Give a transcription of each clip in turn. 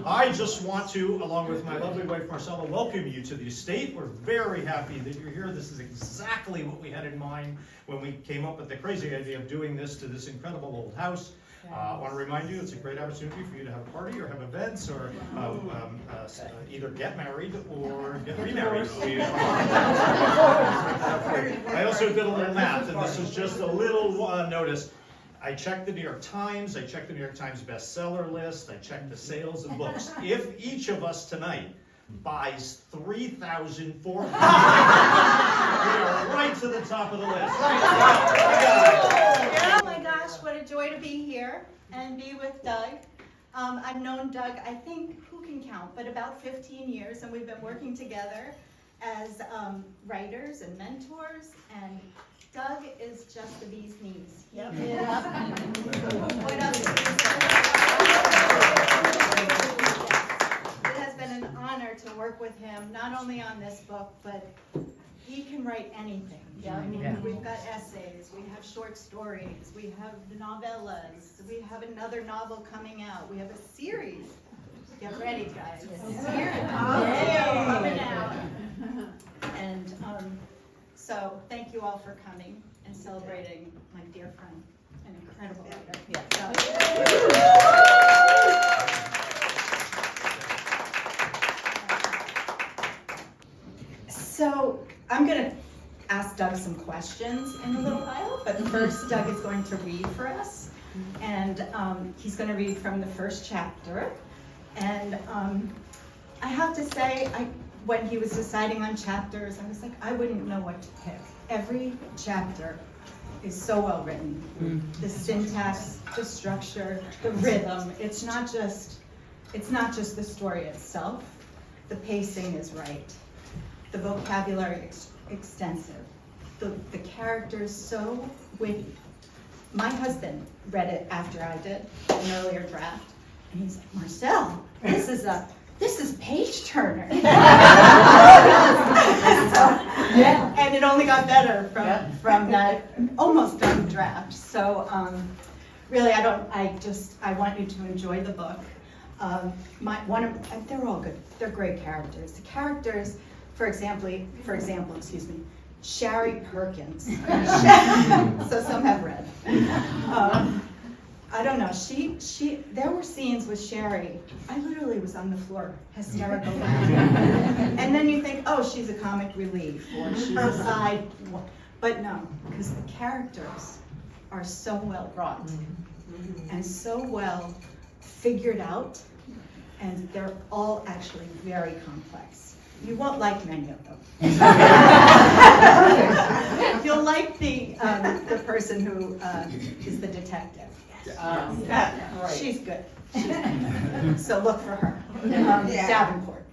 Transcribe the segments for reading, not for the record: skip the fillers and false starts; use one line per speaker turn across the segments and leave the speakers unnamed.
I just want to, along with my lovely wife Marcella, welcome you to the estate. We're very happy that you're here. This is exactly what we had in mind when we came up with the crazy idea of doing this to this incredible old house. I want to remind you, it's a great opportunity for you to have a party or have events or either get married or get remarried. I also did a little math, and this is just a little notice. I checked the New York Times, I checked the New York Times bestseller list, I checked the sales of books. If each of us tonight buys 3,400, we are right to the top of the list.
Oh my gosh, what a joy to be here and be with Doug. I've known Doug, I think, who can count, but about 15 years, and we've been working together as writers and mentors, and Doug is just the bee's knees. Yep. What else? It has been an honor to work with him, not only on this book, but he can write anything. Yeah, I mean, we've got essays, we have short stories, we have novellas, we have another novel coming out, we have a series. Get ready, guys. A series coming out. And so thank you all for coming and celebrating my dear friend, an incredible writer. So I'm going to ask Doug some questions in a little while, but first Doug is going to read for us, and he's going to read from the first chapter. And I have to say, when he was deciding on chapters, I was like, I wouldn't know what to pick. Every chapter is so well written. The syntax, the structure, the rhythm. It's not just the story itself. The pacing is right. The vocabulary extensive. The characters so witty. My husband read it after I did, an earlier draft, and he's like, Marcelle, this is page turner. And it only got better from that almost done draft. So really, I want you to enjoy the book. They're all good. They're great characters. The characters, for example, Sherry Perkins. So some have read. I don't know, there were scenes with Sherry, I literally was on the floor, hysterical laughing. And then you think, oh, she's a comic relief, or she's a side, but no, because the characters are so well brought, and so well figured out, and they're all actually very complex. You won't like many of them. You'll like the person who is the detective. She's good. So look for her. Davenport.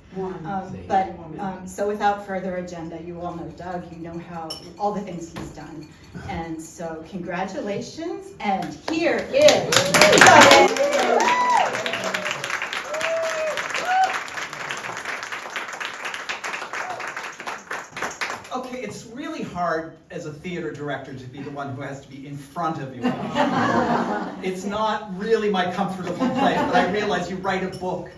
So without further agenda, you all know Doug, you know all the things he's done. And so congratulations, and here is Doug.
Okay, it's really hard as a theater director to be the one who has to be in front of you. It's not really my comfortable place, but I realize you write a book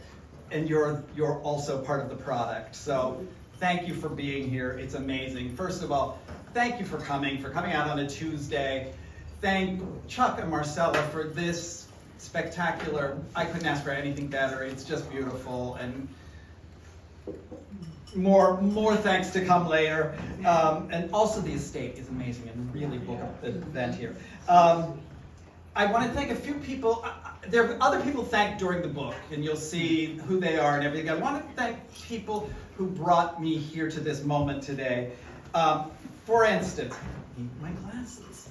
and you're also part of the product. So thank you for being here. It's amazing. First of all, thank you for coming out on a Tuesday. Thank Chuck and Marcella for this spectacular, I couldn't ask for anything better. It's just beautiful, and more thanks to come later. And also the estate is amazing and really book the event here. I want to thank a few people. There are other people thanked during the book, and you'll see who they are and everything. I want to thank people who brought me here to this moment today. For instance, I need my glasses.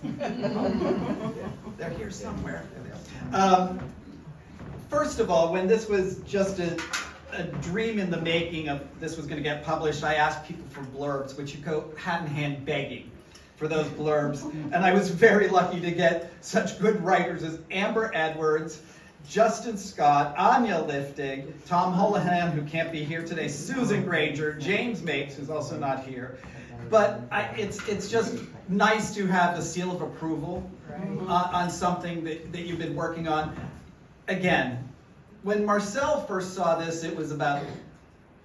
They're here somewhere. There they are. First of all, when this was just a dream in the making of this was going to get published, I asked people for blurbs, which you go hat in hand begging for those blurbs. And I was very lucky to get such good writers as Amber Edwards, Justin Scott, Anya Lifting, Tom Holohan, who can't be here today, Susan Granger, James Mapes, who's also not here. But it's just nice to have the seal of approval on something that you've been working on. Again, when Marcelle first saw this, it was about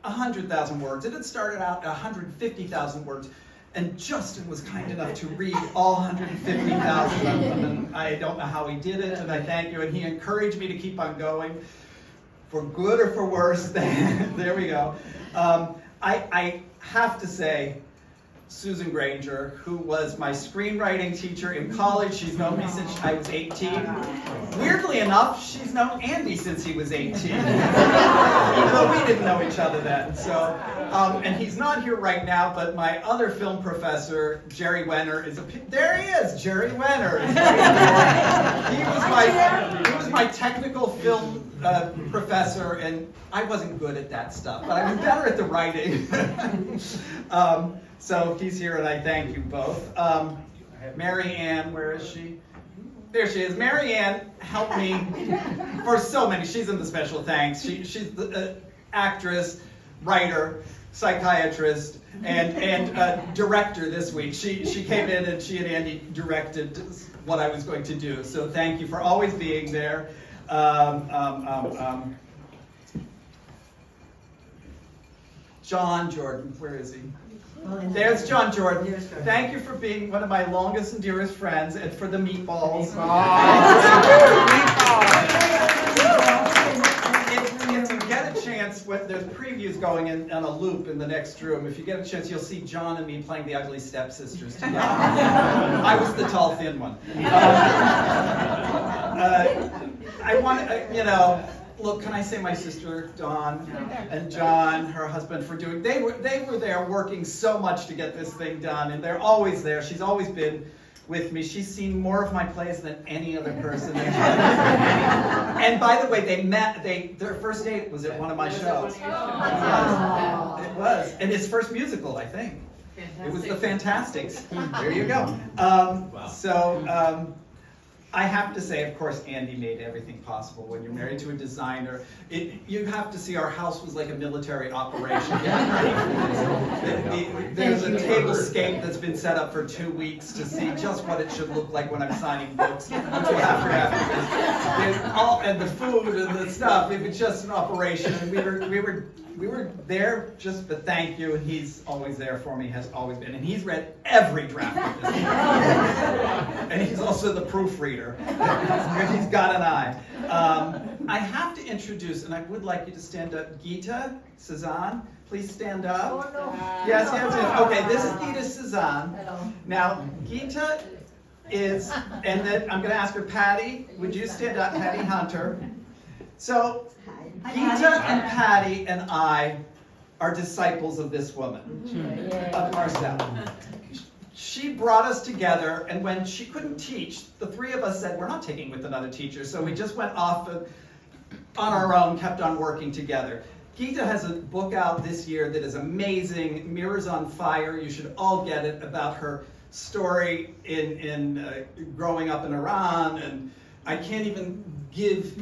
100,000 words. It had started out at 150,000 words. And Justin was kind enough to read all 150,000 of them. And I don't know how he did it, and I thank you. And he encouraged me to keep on going, for good or for worse. There we go. I have to say, Susan Granger, who was my screenwriting teacher in college. She's known me since I was 18. Weirdly enough, she's known Andy since he was 18. Even though we didn't know each other then. So, and he's not here right now, but my other film professor, Jerry Wenner, there he is, Jerry Wenner. He was my technical film professor, and I wasn't good at that stuff, but I was better at the writing. So he's here, and I thank you both. Mary Ann, where is she? There she is. Mary Ann helped me for so many. She's in the special thanks. She's the actress, writer, psychiatrist, and director this week. She came in and she and Andy directed what I was going to do. So thank you for always being there. John Jordan, where is he? There's John Jordan. Thank you for being one of my longest and dearest friends, and for the meatballs. If you get a chance, there's previews going on a loop in the next room. If you get a chance, you'll see John and me playing the ugly stepsisters together. I was the tall, thin one. I want to, look, can I say my sister Dawn and John, her husband, for doing, they were there working so much to get this thing done, and they're always there. She's always been with me. She's seen more of my plays than any other person. And by the way, their first date was at one of my shows. It was. And his first musical, I think. It was The Fantastics. There you go. I have to say, of course, Andy made everything possible. When you're married to a designer, you have to see our house was like a military operation. There's a tablescape that's been set up for 2 weeks to see just what it should look like when I'm signing books. And the food and the stuff, it was just an operation. And we were there just to thank you, and he's always there for me, has always been. And he's read every draft of this book. And he's also the proofreader. He's got an eye. I have to introduce, and I would like you to stand up, Gita Cezanne. Please stand up. Oh, no. Yes. Okay, this is Gita Cezanne. Now, Gita is, and then I'm going to ask her, Patty, would you stand up, Patty Hunter? So, Gita and Patty and I are disciples of this woman, of Marcelle. She brought us together, and when she couldn't teach, the three of us said, we're not taking with another teacher, so we just went off on our own, kept on working together. Gita has a book out this year that is amazing, Mirrors on Fire. You should all get it, about her story in growing up in Iran, and I can't even give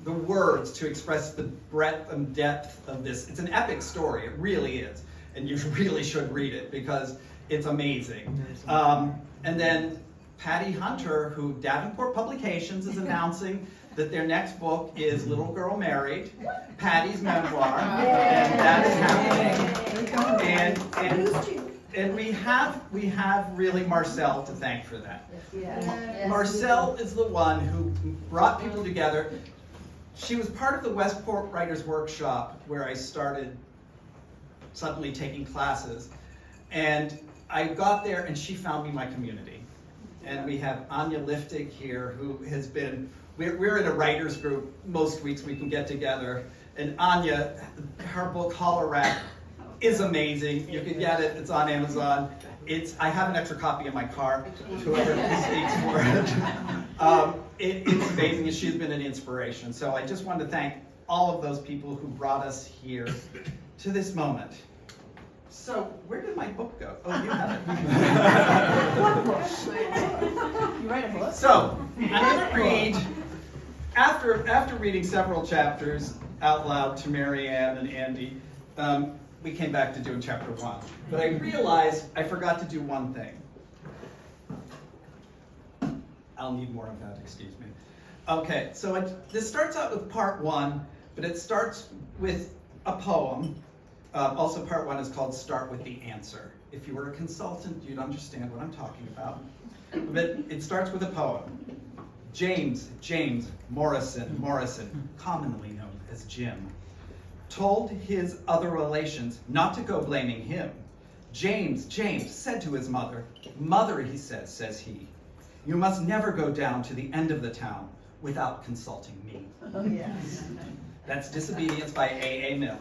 the words to express the breadth and depth of this. It's an epic story, it really is, and you really should read it because it's amazing. And then Patty Hunter, who Davenport Publications is announcing that their next book is Little Girl Married, Patty's memoir, and that is happening. And we have really Marcelle to thank for that. Marcelle is the one who brought people together. She was part of the Westport Writers Workshop where I started suddenly taking classes. And I got there and she found me my community. And we have Anya Liftig here, who has been, we're in a writers group. Most weeks we can get together. And Anya, her book, Hollerack, is amazing. You can get it, it's on Amazon. I have an extra copy in my car, whoever speaks for it. It's amazing, and she's been an inspiration. So I just want to thank all of those people who brought us here to this moment. So where did my book go? Oh, you have it.
You write a book?
So I'm going to read, after reading several chapters out loud to Mary Ann and Andy, we came back to doing chapter 1. But I realized I forgot to do one thing. I'll need more of that, excuse me. Okay, so this starts out with part one, but it starts with a poem. Also, part one is called Start with the Answer. If you were a consultant, you'd understand what I'm talking about. But it starts with a poem. James Morrison, commonly known as Jim, told his other relations not to go blaming him. James said to his mother, "Mother," he says he, "you must never go down to the end of the town without consulting me."
Oh, yes.
That's Disobedience by A.A. Milne.